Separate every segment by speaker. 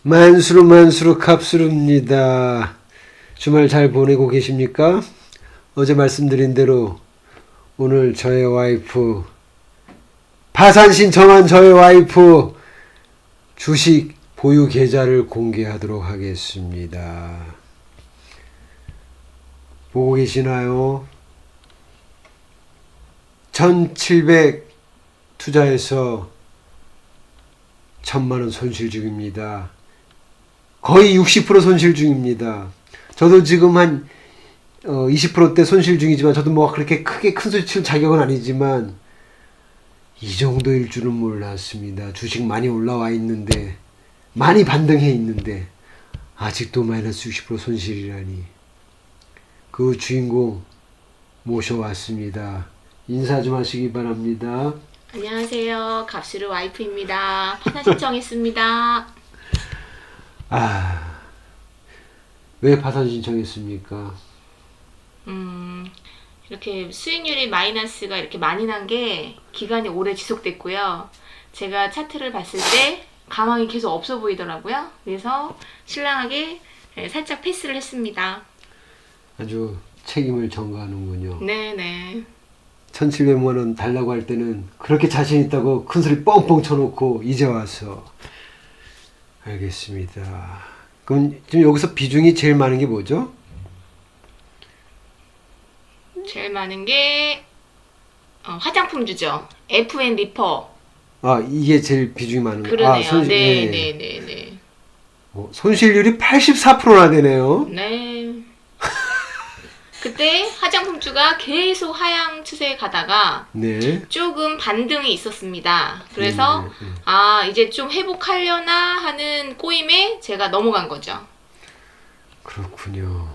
Speaker 1: 만수르 갑수르입니다. 주말 잘 보내고 계십니까? 어제 말씀드린 대로 오늘 저의 와이프 파산 신청한 저의 와이프 주식 보유 계좌를 공개하도록 하겠습니다. 보고 계시나요? 1700 투자해서 1000만원 손실 중입니다. 거의 60% 손실 중입니다. 저도 지금 한 20%대 손실 중이지만 저도 뭐 그렇게 크게 큰 소리 칠 자격은 아니지만 이 정도일 줄은 몰랐습니다. 주식 많이 올라와 있는데 많이 반등해 있는데 아직도 마이너스 60% 손실이라니. 그 주인공 모셔왔습니다. 인사 좀 하시기 바랍니다.
Speaker 2: 안녕하세요. 갑수르 와이프입니다. 파산 신청했습니다.
Speaker 1: 왜 파산 신청했습니까?
Speaker 2: 이렇게 수익률이 마이너스가 이렇게 많이 난 게 기간이 오래 지속됐고요. 제가 차트를 봤을 때 가망이 계속 없어 보이더라고요. 그래서 신랑에게 살짝 패스를 했습니다.
Speaker 1: 아주 책임을 전가하는군요.
Speaker 2: 네네.
Speaker 1: 1700만 원 달라고 할 때는 그렇게 자신 있다고 큰 소리 뻥뻥 쳐놓고 이제 와서. 알겠습니다. 그럼 지금 여기서 비중이 제일 많은 게 뭐죠?
Speaker 2: 제일 많은 게 화장품주죠. FN 리퍼.
Speaker 1: 이게 제일 비중이 많은 거예요.
Speaker 2: 그러네요. 네네네네.
Speaker 1: 손실률이 84%나 되네요.
Speaker 2: 네. 그때 화장품주가 계속 하향 추세에 가다가
Speaker 1: 네.
Speaker 2: 조금 반등이 있었습니다. 그래서 이제 좀 회복하려나 하는 꼬임에 제가 넘어간 거죠.
Speaker 1: 그렇군요.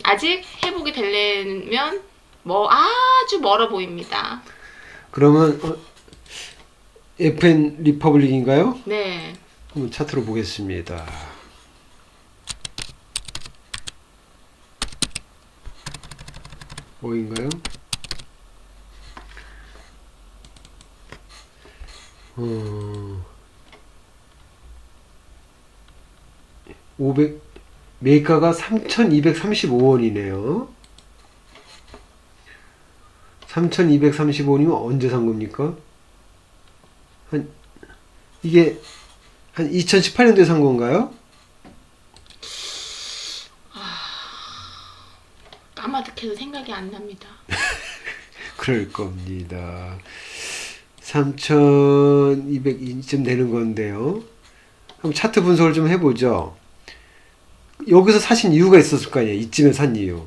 Speaker 2: 아직 회복이 되려면 아주 멀어 보입니다.
Speaker 1: 그러면 FN 리퍼블릭인가요?
Speaker 2: 네.
Speaker 1: 한번 차트로 보겠습니다. 뭐인가요? 500 매가가 3,235원이네요. 3,235원이면 언제 산 겁니까? 이게 한 2018년도에 산 건가요?
Speaker 2: 까마득해서 생각이 안 납니다.
Speaker 1: 그럴 겁니다. 3,200쯤 되는 건데요. 그럼 차트 분석을 좀 해보죠. 여기서 사신 이유가 있었을 거 아니에요. 이쯤에 산 이유.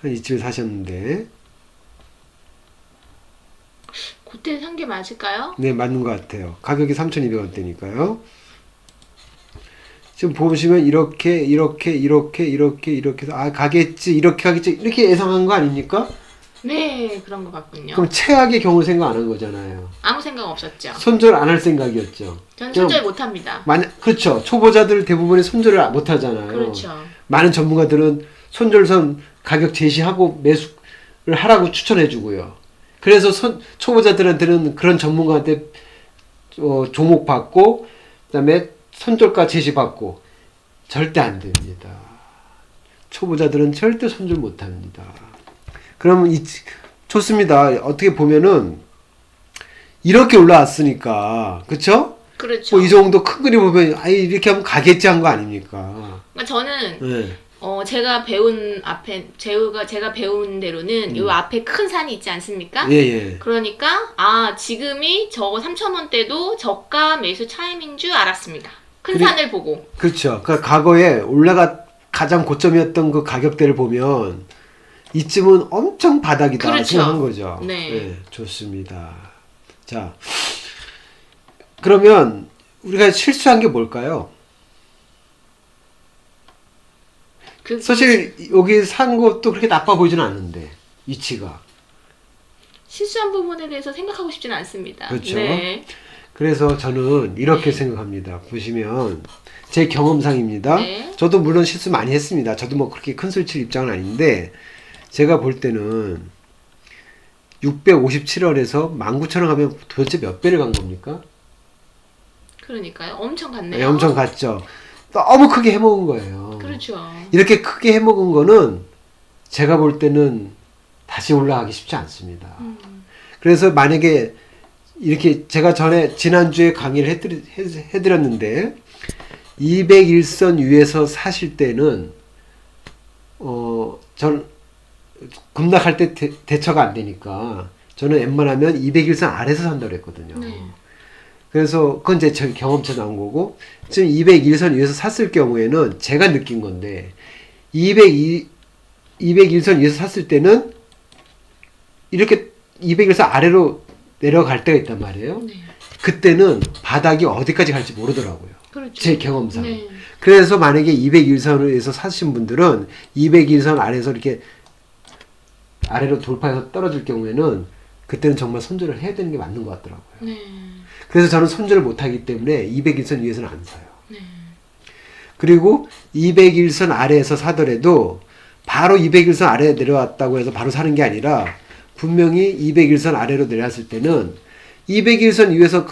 Speaker 1: 한 이쯤에 사셨는데.
Speaker 2: 그때 산 게 맞을까요?
Speaker 1: 네, 맞는 것 같아요. 가격이 3,200원대니까요. 지금 보시면 이렇게 해서 가겠지, 이렇게 예상한 거 아닙니까?
Speaker 2: 네, 그런 것 같군요.
Speaker 1: 그럼 최악의 경우 생각 안 한 거잖아요.
Speaker 2: 아무 생각 없었죠.
Speaker 1: 손절 안 할 생각이었죠.
Speaker 2: 전 손절 못 합니다.
Speaker 1: 그렇죠. 초보자들 대부분이 손절을 못 하잖아요.
Speaker 2: 그렇죠.
Speaker 1: 많은 전문가들은 손절선 가격 제시하고 매수를 하라고 추천해 주고요. 그래서 초보자들한테는 그런 전문가한테 종목 받고 그다음에 손절가 제시 받고 절대 안 됩니다. 초보자들은 절대 손절 못 합니다. 그러면 좋습니다. 어떻게 보면은 이렇게 올라왔으니까 그렇죠?
Speaker 2: 그렇죠.
Speaker 1: 이 정도 큰 그림 보면 이렇게 하면 가겠지 한 거 아닙니까?
Speaker 2: 그러니까 저는
Speaker 1: 네.
Speaker 2: 제가 배운 대로는 요 앞에 큰 산이 있지 않습니까?
Speaker 1: 예.
Speaker 2: 그러니까 지금이 저거 3,000원대도 저가 매수 타이밍 줄 알았습니다. 큰 산을 보고.
Speaker 1: 그렇죠. 그러니까 과거에 가장 고점이었던 그 가격대를 보면 이쯤은 엄청 바닥이다
Speaker 2: 그렇죠.
Speaker 1: 생각한 거죠.
Speaker 2: 네.
Speaker 1: 좋습니다. 자, 그러면 우리가 실수한 게 뭘까요? 사실 여기 산 것도 그렇게 나빠 보이지는 않는데 위치가.
Speaker 2: 실수한 부분에 대해서 생각하고 싶지는 않습니다.
Speaker 1: 그렇죠.
Speaker 2: 네.
Speaker 1: 그래서 저는 이렇게 생각합니다. 보시면 제 경험상입니다.
Speaker 2: 네.
Speaker 1: 저도 물론 실수 많이 했습니다. 저도 뭐 그렇게 큰 소리 칠 입장은 아닌데 제가 볼 때는 657원에서 19,000원 가면 도대체 몇 배를 간 겁니까?
Speaker 2: 그러니까요. 엄청 갔네요.
Speaker 1: 네, 엄청 갔죠. 너무 크게 해먹은 거예요.
Speaker 2: 그렇죠.
Speaker 1: 이렇게 크게 해먹은 거는 제가 볼 때는 다시 올라가기 쉽지 않습니다. 그래서 만약에 이렇게 제가 지난주에 강의를 해드렸는데 201선 위에서 사실 때는 전 급락할 때 대처가 안 되니까 저는 웬만하면 201선 아래에서 산다고 했거든요.
Speaker 2: 네.
Speaker 1: 그래서 그건 이제 제 경험치 나온 거고 지금 201선 위에서 샀을 경우에는 제가 느낀 건데 201선 위에서 샀을 때는 이렇게 201선 아래로 내려갈 때가 있단 말이에요.
Speaker 2: 네.
Speaker 1: 그때는 바닥이 어디까지 갈지 모르더라고요.
Speaker 2: 그렇죠.
Speaker 1: 제 경험상.
Speaker 2: 네.
Speaker 1: 그래서 만약에 201선에서 사신 분들은 201선 아래에서 이렇게 아래로 돌파해서 떨어질 경우에는 그때는 정말 손절을 해야 되는 게 맞는 것 같더라고요.
Speaker 2: 네.
Speaker 1: 그래서 저는 손절을 못하기 때문에 201선 위에서는 안 사요.
Speaker 2: 네.
Speaker 1: 그리고 201선 아래에서 사더라도 바로 201선 아래에 내려왔다고 해서 바로 사는 게 아니라 분명히 201선 아래로 내려왔을 때는 201선 위에서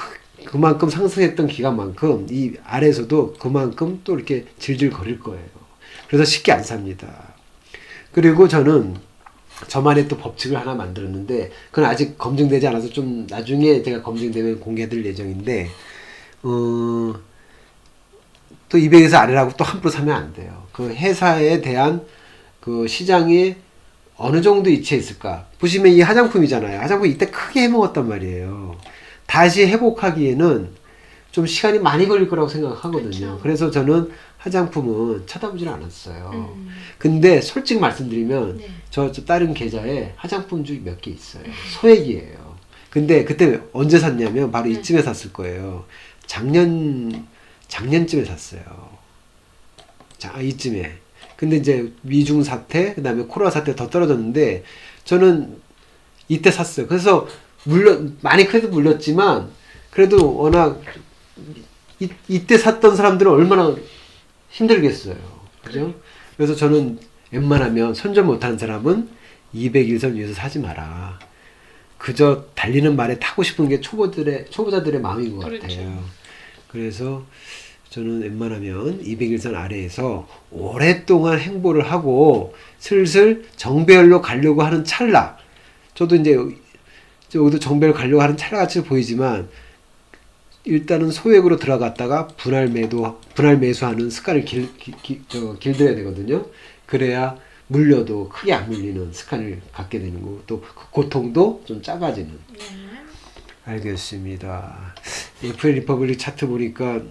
Speaker 1: 그만큼 상승했던 기간만큼 이 아래에서도 그만큼 또 이렇게 질질 거릴 거예요. 그래서 쉽게 안 삽니다. 그리고 저는 저만의 또 법칙을 하나 만들었는데 그건 아직 검증되지 않아서 좀 나중에 제가 검증되면 공개해드릴 예정인데 또 200에서 아래라고 또 함부로 사면 안 돼요. 그 회사에 대한 그 시장이 어느 정도 위치에 있을까? 보시면 이 화장품이잖아요. 화장품 이때 크게 해먹었단 말이에요. 다시 회복하기에는 좀 시간이 많이 걸릴 거라고 생각하거든요.
Speaker 2: 그렇죠.
Speaker 1: 그래서 저는 화장품은 쳐다보질 않았어요. 근데 솔직히 말씀드리면
Speaker 2: 네.
Speaker 1: 저 다른 계좌에 화장품주 몇 개 있어요. 소액이에요. 근데 그때 언제 샀냐면 바로
Speaker 2: 네.
Speaker 1: 이쯤에 샀을 거예요. 작년쯤에 샀어요. 이쯤에. 근데 이제 미중 사태, 그 다음에 코로나 사태 더 떨어졌는데 저는 이때 샀어요. 그래서 많이 그래도 물렸지만 그래도 워낙 이때 샀던 사람들은 얼마나 힘들겠어요. 그죠? 그래서 저는 웬만하면 손절 못하는 사람은 201선 위에서 사지 마라. 그저 달리는 말에 타고 싶은 게 초보자들의 마음인 것
Speaker 2: 그렇죠.
Speaker 1: 같아요. 그래서 저는 웬만하면 201선 아래에서 오랫동안 행보를 하고 슬슬 정배열로 가려고 하는 찰나. 저도 이제 여기도 정배열 가려고 하는 찰나같이 보이지만 일단은 소액으로 들어갔다가 분할 매수하는 습관을 길들여야 되거든요. 그래야 물려도 크게 안 물리는 습관을 갖게 되는 거고 또 그 고통도 좀 작아지는.
Speaker 2: 네.
Speaker 1: 알겠습니다. FL 리퍼블릭 차트 보니까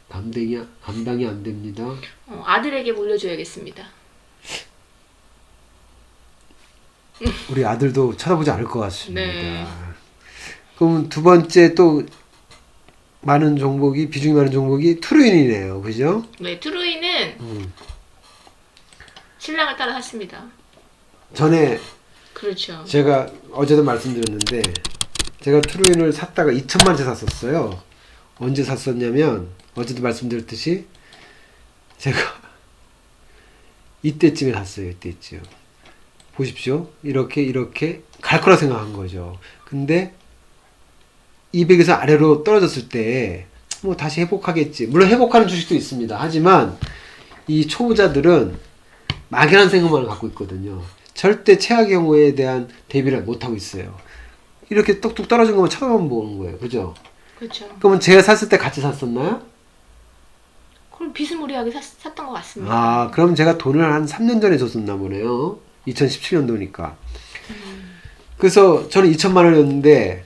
Speaker 1: 감당이 안 됩니다.
Speaker 2: 아들에게 물려줘야겠습니다.
Speaker 1: 우리 아들도 쳐다보지 않을 것 같습니다.
Speaker 2: 네.
Speaker 1: 그럼 두 번째 또 비중이 많은 종목이 트루인이네요. 그죠?
Speaker 2: 네, 트루이는 신랑을 따라 샀습니다.
Speaker 1: 전에
Speaker 2: 그렇죠.
Speaker 1: 제가 어제도 말씀드렸는데 제가 트루인을 샀다가 2천만 채 샀었어요. 언제 샀었냐면 어제도 말씀드렸듯이 제가 이때쯤에 샀어요. 이때쯤. 보십시오. 이렇게 갈 거라 생각한 거죠. 근데 200에서 아래로 떨어졌을 때 뭐 다시 회복하겠지. 물론 회복하는 주식도 있습니다. 하지만 이 초보자들은 막연한 생각만 갖고 있거든요. 절대 최악의 경우에 대한 대비를 못하고 있어요. 이렇게 뚝뚝 떨어진 것만 쳐다만 보는 거예요. 그죠?
Speaker 2: 그렇죠.
Speaker 1: 그러면 제가 샀을 때 같이 샀었나요?
Speaker 2: 그럼 비스무리하게 샀던 것 같습니다.
Speaker 1: 그럼 제가 돈을 한 3년 전에 줬었나 보네요. 2017년도니까. 그래서 저는 2천만 원이었는데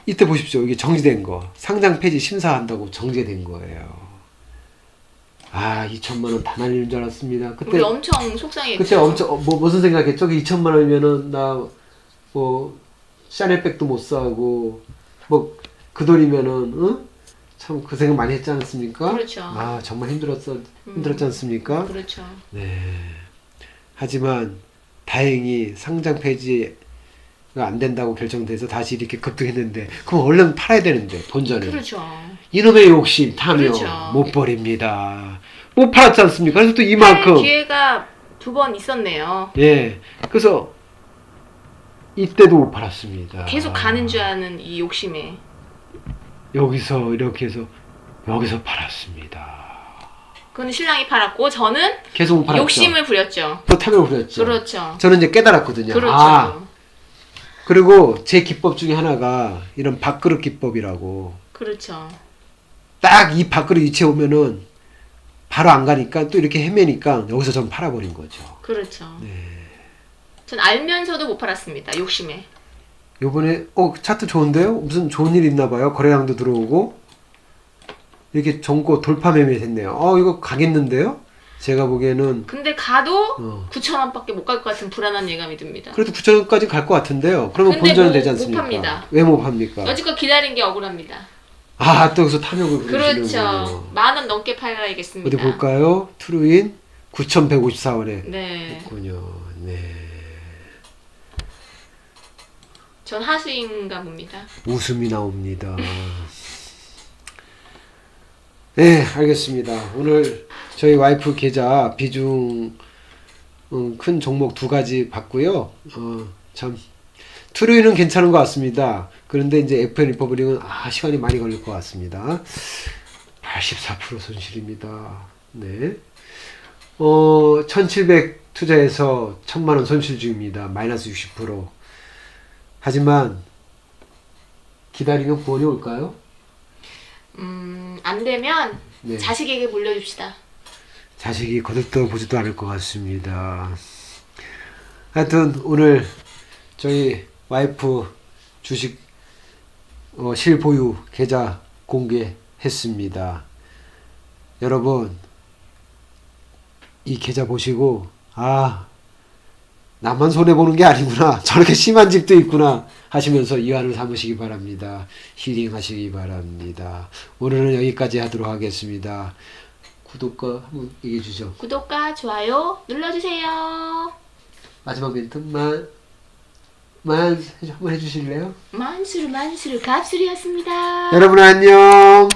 Speaker 1: 이때 보십시오. 이게 정지된 거. 상장 폐지 심사한다고 정지된 거예요. 2천만 원 다 날리는 줄 알았습니다.
Speaker 2: 우리 엄청 속상했죠.
Speaker 1: 그때 엄청 무슨 생각했죠? 2천만 원이면은 나 샤넬백도 못 사고 그 돈이면은 참 그 생각 많이 했지 않습니까?
Speaker 2: 그렇죠.
Speaker 1: 정말 힘들었지 않습니까?
Speaker 2: 그렇죠.
Speaker 1: 네. 하지만 다행히 상장 폐지가 안 된다고 결정돼서 다시 이렇게 급등했는데 그럼 얼른 팔아야 되는데 본전을.
Speaker 2: 그렇죠.
Speaker 1: 이놈의 욕심 타며
Speaker 2: 그렇죠.
Speaker 1: 못 버립니다. 못 팔았지 않습니까? 그래서 또 이만큼
Speaker 2: 팔 기회가 두 번 있었네요.
Speaker 1: 예. 그래서 이때도 못 팔았습니다.
Speaker 2: 계속 가는 줄 아는 이 욕심에.
Speaker 1: 여기서 이렇게 해서 여기서 팔았습니다.
Speaker 2: 그건 신랑이 팔았고 저는
Speaker 1: 계속 못 팔았죠.
Speaker 2: 욕심을 부렸죠.
Speaker 1: 또 탐욕을 부렸죠.
Speaker 2: 그렇죠.
Speaker 1: 저는 이제 깨달았거든요.
Speaker 2: 그렇죠.
Speaker 1: 아, 그리고 제 기법 중에 하나가 이런 밥그릇 기법이라고.
Speaker 2: 그렇죠.
Speaker 1: 딱 이 밥그릇 위치에 오면은 바로 안 가니까 또 이렇게 헤매니까 여기서 전 팔아버린 거죠.
Speaker 2: 그렇죠.
Speaker 1: 네.
Speaker 2: 전 알면서도 못 팔았습니다. 욕심에.
Speaker 1: 요번에 차트 좋은데요? 무슨 좋은 일 있나 봐요. 거래량도 들어오고 이렇게 전고 돌파 매매 됐네요. 이거 가겠는데요? 제가 보기에는
Speaker 2: 근데 가도
Speaker 1: 어.
Speaker 2: 9,000원밖에 못 갈 것 같은 불안한 예감이 듭니다.
Speaker 1: 그래도 9,000원까지 갈 것 같은데요. 그러면
Speaker 2: 근데
Speaker 1: 본전은
Speaker 2: 못
Speaker 1: 되지 않습니까?
Speaker 2: 팝니다.
Speaker 1: 왜 못 팝니까?
Speaker 2: 여지껏 기다린 게 억울합니다.
Speaker 1: 또 여기서 탐욕을 부리시는군요.
Speaker 2: 그렇죠. 10,000원 넘게 팔아야겠습니다.
Speaker 1: 어디 볼까요? 트루인 9,154원에
Speaker 2: 네.
Speaker 1: 있군요. 네.
Speaker 2: 전 하수인가 봅니다.
Speaker 1: 웃음이 나옵니다. 네, 알겠습니다. 오늘 저희 와이프 계좌 비중 큰 종목 두 가지 봤고요. 참 트루이는 괜찮은 것 같습니다. 그런데 이제 FN 리퍼블릭은 시간이 많이 걸릴 것 같습니다. 84% 손실입니다. 네. 1,700 투자해서 1,000만원 손실 중입니다. 마이너스 60%. 하지만 기다리면 구원이 올까요?
Speaker 2: 안 되면
Speaker 1: 네.
Speaker 2: 자식에게 물려줍시다. 자식이
Speaker 1: 거들떠 보지도 않을 것 같습니다. 하여튼 오늘 저희 와이프 주식 실보유 계좌 공개했습니다. 여러분 이 계좌 보시고 나만 손해보는 게 아니구나, 저렇게 심한 집도 있구나 하시면서 이완을 삼으시기 바랍니다. 힐링하시기 바랍니다. 오늘은 여기까지 하도록 하겠습니다. 구독과 한번 얘기해 주죠.
Speaker 2: 구독과 좋아요 눌러주세요.
Speaker 1: 마지막 멘트 한번 해주실래요?
Speaker 2: 만수르 갑술이었습니다.
Speaker 1: 여러분 안녕.